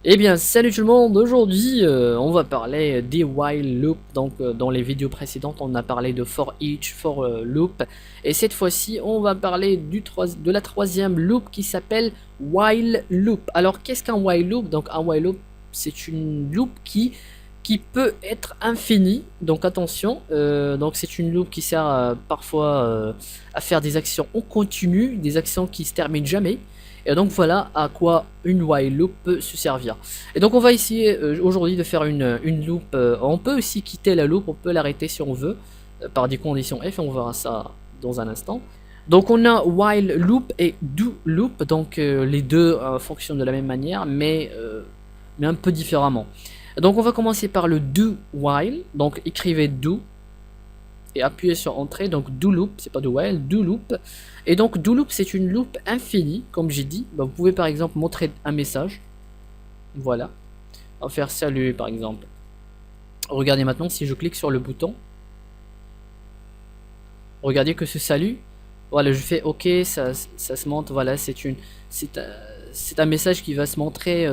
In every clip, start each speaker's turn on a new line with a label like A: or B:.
A: Eh bien, salut tout le monde. Aujourd'hui, on va parler des while loop. Donc, dans les vidéos précédentes, on a parlé de for each, for loop. Et cette fois-ci, on va parler de la troisième loop qui s'appelle while loop. Alors, qu'est-ce qu'un while loop? Donc, un while loop, c'est une loop qui peut être infinie. Donc, attention. Donc, c'est une loop qui sert parfois à faire des actions en continu, des actions qui se terminent jamais. Et donc voilà à quoi une while loop peut se servir. Et donc on va essayer aujourd'hui de faire une loop. On peut aussi quitter la loop, on peut l'arrêter si on veut, par des conditions F, et on verra ça dans un instant. Donc on a while loop et do loop, donc les deux fonctionnent de la même manière, mais un peu différemment. Donc on va commencer par le do while, donc écrivez do, et appuyez sur entrée, donc do loop, c'est pas do while, do loop. Et donc do loop c'est une loop infinie, comme j'ai dit. Vous pouvez par exemple montrer un message, voilà, on va faire salut par exemple. Regardez maintenant si je clique sur le bouton, regardez que ce salut, voilà, je fais ok, ça se montre, voilà, c'est un message qui va se montrer,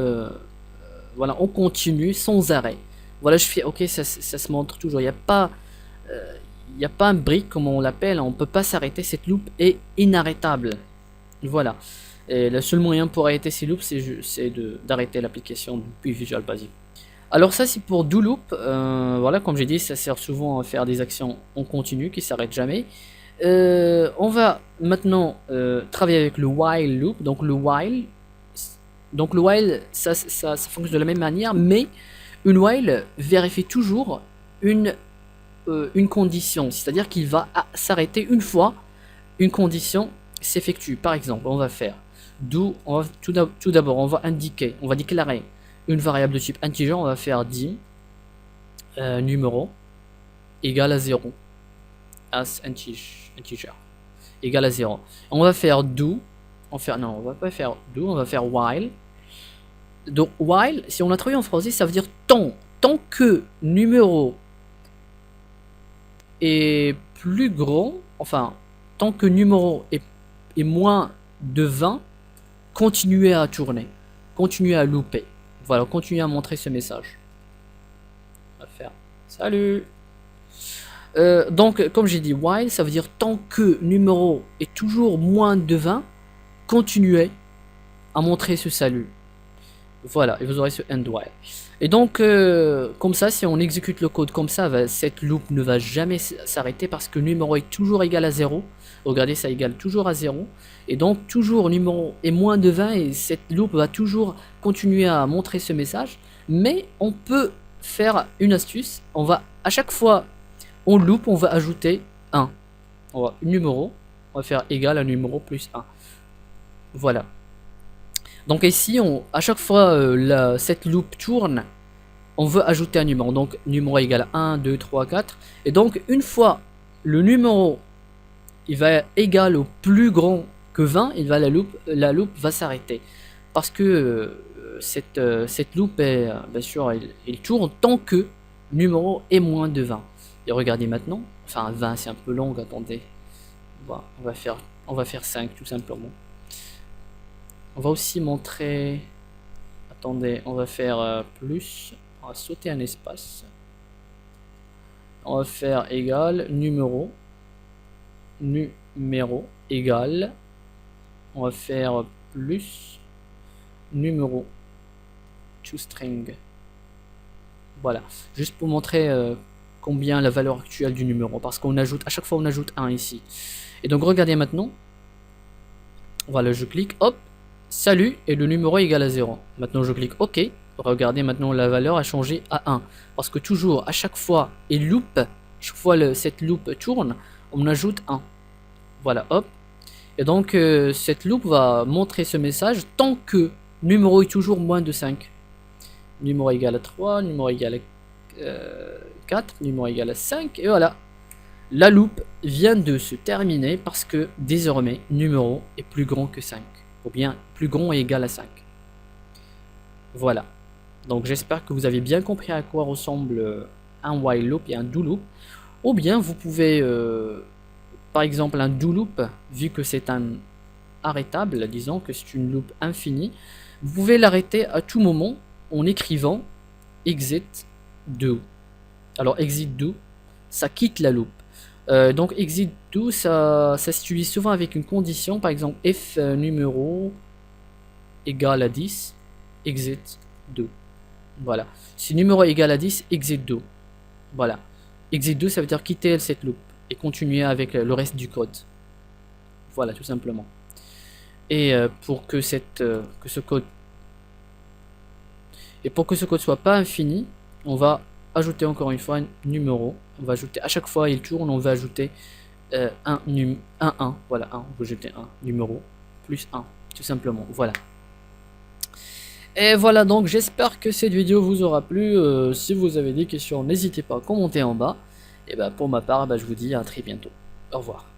A: voilà, on continue sans arrêt. Voilà, je fais ok, ça se montre toujours, il n'y a pas un break comme on l'appelle, on ne peut pas s'arrêter, cette loop est inarrêtable. Voilà. Et le seul moyen pour arrêter ces loops, c'est d'arrêter l'application depuis Visual Basic. Alors ça c'est pour do loop, voilà, comme j'ai dit, ça sert souvent à faire des actions en continu qui s'arrêtent jamais. On va maintenant travailler avec le while loop, donc le while, ça fonctionne de la même manière, mais une while vérifie toujours une condition, c'est-à-dire qu'il va s'arrêter une fois une condition s'effectue. Par exemple, on va faire tout d'abord, on va déclarer une variable de type integer, on va faire dim numéro égale à 0 as integer égale à 0. On va faire do, on va pas faire do, on va faire while. Donc while, si on a traduit en français, ça veut dire tant que numéro est plus grand, enfin, tant que numéro est moins de 20, continuez à tourner, continuez à louper. Voilà, continuez à montrer ce message. On va faire salut. Donc, comme j'ai dit, while, ça veut dire tant que numéro est toujours moins de 20, continuez à montrer ce salut. Voilà, et vous aurez ce end while. Et donc, comme ça, si on exécute le code comme ça, cette loop ne va jamais s'arrêter parce que numéro est toujours égal à 0. Regardez, ça égale toujours à 0. Et donc, toujours numéro est moins de 20 et cette loop va toujours continuer à montrer ce message. Mais on peut faire une astuce. On va, à chaque fois, on loop, on va ajouter 1. On va numéro, on va faire égal à numéro plus 1. Voilà. Donc ici, à chaque fois cette loop tourne, on veut ajouter un numéro. Donc numéro égale 1, 2, 3, 4. Et donc une fois le numéro il va égal au plus grand que 20, la loop va s'arrêter. Parce que cette loop est, bien sûr, il tourne tant que numéro est moins de 20. Et regardez maintenant, enfin 20 c'est un peu long, attendez. Voilà, on va faire 5 tout simplement. On va aussi montrer, attendez, on va faire plus, on va sauter un espace, on va faire égal numéro égal, on va faire plus numéro toString. Voilà, juste pour montrer combien la valeur actuelle du numéro, parce qu'on ajoute, à chaque fois on ajoute 1 ici. Et donc regardez maintenant, voilà, je clique, hop, salut, et le numéro est égal à 0. Maintenant je clique OK. Regardez maintenant la valeur a changé à 1. Parce que toujours, à chaque fois, chaque fois cette loop tourne, on ajoute 1. Voilà, hop. Et donc cette loop va montrer ce message tant que numéro est toujours moins de 5. Numéro égal à 3, numéro égal à 4, numéro égal à 5, et voilà. La loop vient de se terminer parce que désormais numéro est plus grand que 5. Ou bien plus grand et égal à 5. Voilà. Donc j'espère que vous avez bien compris à quoi ressemble un while loop et un do loop. Ou bien vous pouvez, par exemple un do loop, vu que c'est un arrêtable, disons que c'est une loop infinie, vous pouvez l'arrêter à tout moment en écrivant exit do. Alors exit do, ça quitte la loupe. Donc exit do, ça s'utilise souvent avec une condition, par exemple if numéro égale à 10, exit do. Voilà. Si numéro est égal à 10, exit do. Voilà. Exit do, ça veut dire quitter cette loupe et continuer avec le reste du code. Voilà, tout simplement. Et pour que ce code soit pas infini, on va ajouter encore une fois un numéro. On va ajouter à chaque fois il tourne, on va ajouter un 1. Voilà, 1. On va ajouter un numéro plus 1, tout simplement. Voilà. Et voilà, donc j'espère que cette vidéo vous aura plu. Si vous avez des questions, n'hésitez pas à commenter en bas. Et bah pour ma part, je vous dis à très bientôt. Au revoir.